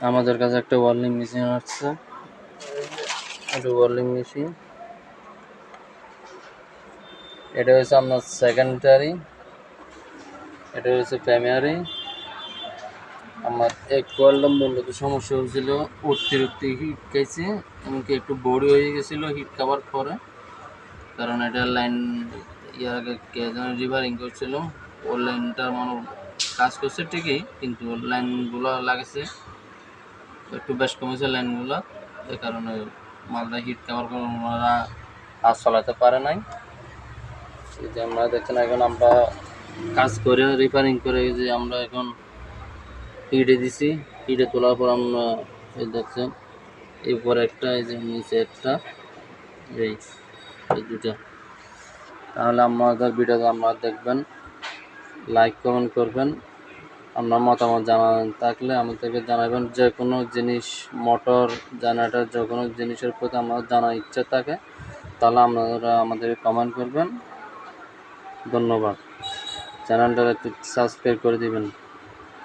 আমাদের কাছে একটা ওয়ার্লিং মেশিন আসছে, এটা ওয়ার্লিং মেশিন। এটা হচ্ছে আপনার সেকেন্ডারি, এটা হচ্ছে প্রাইমারি। আমার এক কোয়ালটা মূলত সমস্যা হয়েছিল, অতিরিক্ত হিট খাইছে, এমনকি একটু বড়ি হয়ে গেছিলো হিট খাওয়ার পরে। কারণ এটা লাইন ইয়ার আগে কে যেন রিপেয়ারিং করছিল, ও লাইনটা মানে কাজ করছে ঠিকই, কিন্তু লাইনগুলো লাগেছে একটু বেশ কমেছে লাইনগুলো, এই কারণে মালটা হিট খাওয়ার কারণে ওনারা কাজ চালাতে পারে নাই। এই যে আমরা দেখছেন এখন আমরা কাজ করে রিপেয়ারিং করে যে আমরা এখন হিটে দিছি, হিটে তোলার পর আমরা এই দেখছেন এই উপরে একটা, এই যে নিচে একটা, এই দুটা। তাহলে আমাদের ভিডিওটা আপনারা দেখবেন, লাইক কমেন্ট করবেন, আপনার মতামত জানান থাকলে আমাদেরকে জানাবেন। যে কোনো জিনিস, মোটর, জেনারেটর, যে কোনো জিনিসের প্রতি আমার জানার ইচ্ছা থাকে তাহলে আপনারা আমাদেরকে কমেন্ট করবেন। ধন্যবাদ। চ্যানেলটা একটু সাবস্ক্রাইব করে দিবেন।